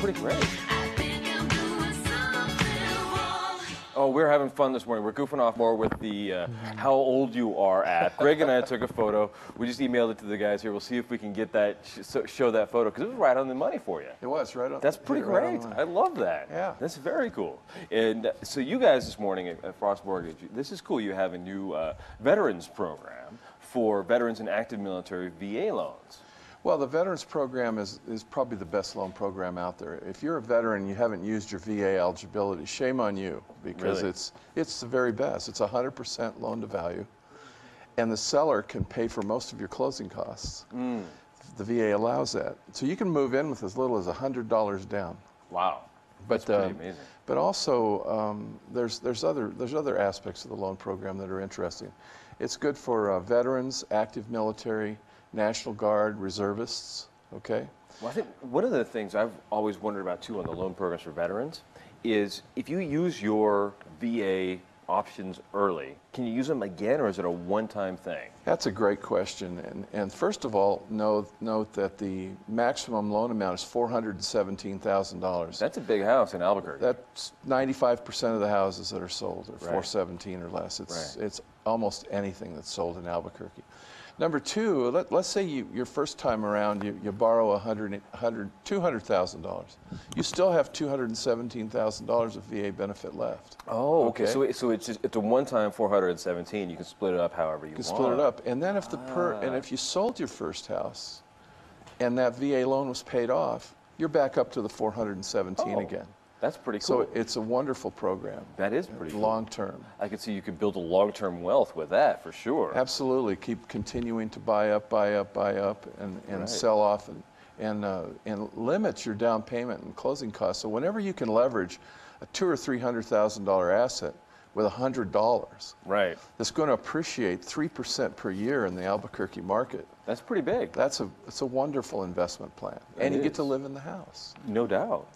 pretty great. Oh, we're having fun this morning. We're goofing off more with the how old you are at. Greg and I took a photo. We just emailed it to the guys here. We'll see if we can get that, show that photo, because it was right on the money for you. It was right on. That's pretty great. I love that. Yeah. That's very cool. And so you guys this morning at Frost Mortgage, this is cool. You have a new veterans program for veterans and active military VA loans. Well, the Veterans Program is probably the best loan program out there. If you're a veteran and you haven't used your VA eligibility, shame on you, because Really? it's the very best. It's 100% loan to value, and the seller can pay for most of your closing costs. The VA allows that. So you can move in with as little as $100 down. Wow. That's pretty amazing. But also, there's other aspects of the loan program that are interesting. It's good for veterans, active military, National Guard, reservists, okay? Well, I think one of the things I've always wondered about, too, on the loan programs for veterans is if you use your VA options early, can you use them again, or is it a one-time thing? That's a great question. And first of all, note that the maximum loan amount is $417,000. That's a big house in Albuquerque. That's 95% of the houses that are sold are Right. 417 or less. Right. It's almost anything that's sold in Albuquerque. Number two, let's say your first time around, you borrow $200,000. You still have $217,000 of VA benefit left. Oh, okay. So it's a one-time 417. You can split it up however you want. You can split it up, and then if if you sold your first house, and that VA loan was paid off, you're back up to the 417 again. That's pretty cool. So it's a wonderful program. That is pretty cool. Long term. I could see you could build a long-term wealth with that for sure. Absolutely. Keep continuing to buy up, and Right. sell off, and limit your down payment and closing costs. So whenever you can leverage a $200,000 or $300,000 asset with $100, Right. that's going to appreciate 3% per year in the Albuquerque market. That's pretty big. It's a wonderful investment plan, and you get to live in the house. No doubt.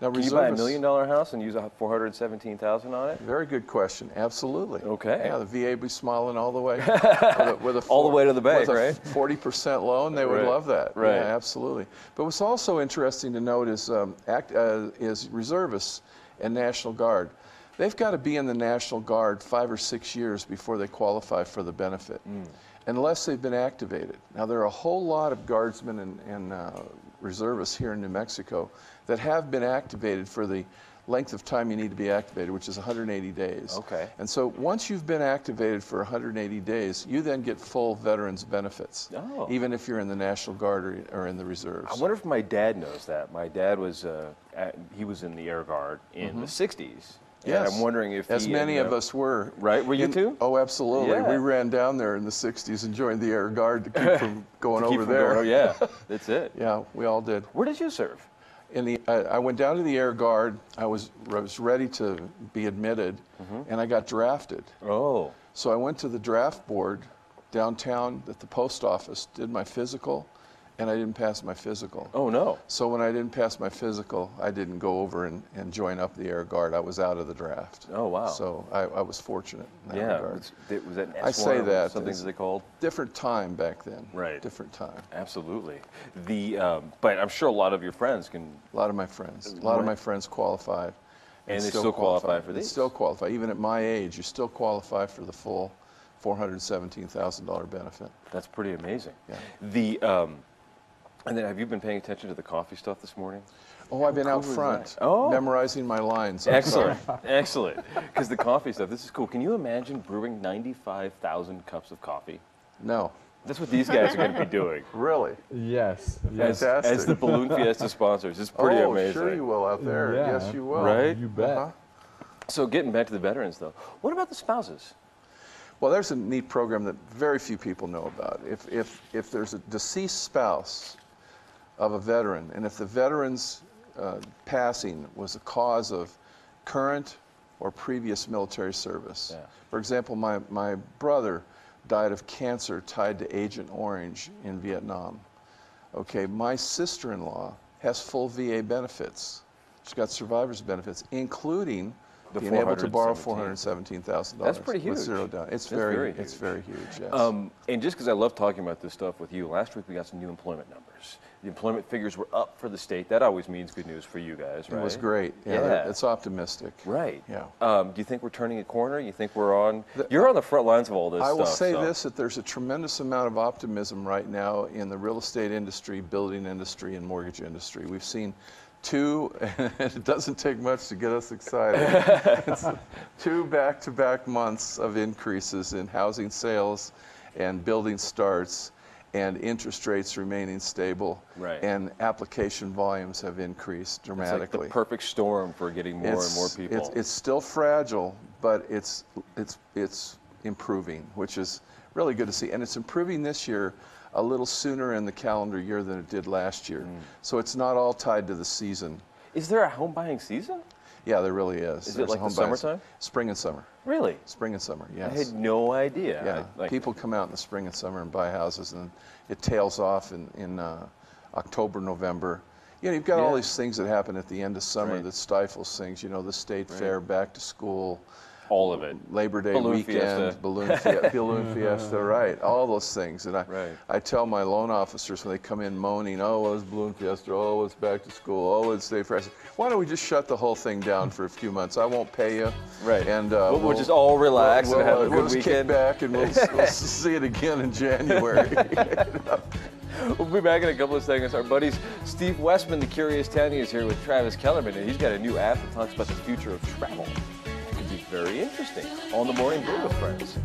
Now, Can you buy $1 million house and use $417,000 on it? Very good question. Absolutely. Okay. Yeah, the VA would be smiling all the way. All the way to the bank, with a right? 40% loan, they would Right. love that. Right. Yeah, absolutely. But what's also interesting to note is reservists and National Guard. They've got to be in the National Guard 5 or 6 years before they qualify for the benefit, unless they've been activated. Now, there are a whole lot of guardsmen and reservists here in New Mexico that have been activated for the length of time you need to be activated, which is 180 days. Okay. And so once you've been activated for 180 days, you then get full veterans benefits, even if you're in the National Guard or in the reserves. I wonder if my dad knows that. My dad was he was in the Air Guard in the 60s. Yes. And I'm wondering if as many of us were. Right? Were you too? Oh, absolutely. Yeah. We ran down there in the 60s and joined the Air Guard to keep from going over there. Yeah, that's it. Yeah, we all did. Where did you serve? I went down to the Air Guard. I was ready to be admitted, and I got drafted. Oh. So I went to the draft board downtown at the post office, did my physical, and I didn't pass my physical. Oh, no. So when I didn't pass my physical, I didn't go over and join up the Air Guard. I was out of the draft. Oh, wow. So I was fortunate in that regard. Was that an S1 I say or that. something that they called? Different time back then. Right. Different time. Absolutely. But I'm sure a lot of your friends can. A lot of my friends. A lot of my friends qualified. And they still qualify for these? They still qualify. Even at my age, you still qualify for the full $417,000 benefit. That's pretty amazing. Yeah. And then have you been paying attention to the coffee stuff this morning? Oh, I've been out cool is front, that? Oh. memorizing my lines. Excellent, excellent. Because the coffee stuff, this is cool. Can you imagine brewing 95,000 cups of coffee? No. That's what these guys are going to be doing. Really? Yes. Fantastic. As the Balloon Fiesta sponsors. It's pretty amazing. Oh, sure you will out there. Yeah. Yes, you will. Right? You bet. So getting back to the veterans, though, what about the spouses? Well, there's a neat program that very few people know about. If there's a deceased spouse of a veteran, and if the veteran's passing was a cause of current or previous military service. Yeah. For example, my brother died of cancer tied to Agent Orange in Vietnam. Okay, my sister-in-law has full VA benefits. She's got survivor's benefits, including Being able to borrow $417,000. $417,000. That's pretty huge. With 0 down. It's very huge, yes. And just because I love talking about this stuff with you, last week we got some new employment numbers. The employment figures were up for the state. That always means good news for you guys, right? It was great. Yeah. It's optimistic. Right. Yeah. Do you think we're turning a corner? You think we're on? You're on the front lines of all this stuff. I will say this, that there's a tremendous amount of optimism right now in the real estate industry, building industry, and mortgage industry. We've seen two, and it doesn't take much to get us excited. It's 2 back-to-back months of increases in housing sales and building starts, and interest rates remaining stable, and application volumes have increased dramatically. It's like the perfect storm for getting more and more people. It's still fragile, but it's improving, which is really good to see. And it's improving this year a little sooner in the calendar year than it did last year. So it's not all tied to the season. Is there a home buying season? Yeah, there really is. Is it like the summertime? Spring and summer. Really? Spring and summer, yes. I had no idea. Yeah, people come out in the spring and summer and buy houses, and it tails off in October, November. You know, you've got all these things that happen at the end of summer that stifles things. You know, the state fair, back to school. All of it. Labor Day weekend, balloon fiesta, right? All those things. And I tell my loan officers when they come in moaning, oh, well, it's balloon fiesta, oh, it's back to school, oh, it's state fair. I say, why don't we just shut the whole thing down for a few months? I won't pay you. Right. And we'll just all relax and have a good we'll just weekend. Kick back and we'll see it again in January. We'll be back in a couple of seconds. Our buddies Steve Westman, the Curious Townie, is here with Travis Kellerman, and he's got a new app that talks about the future of travel. Very interesting on the Morning Brew with Friends.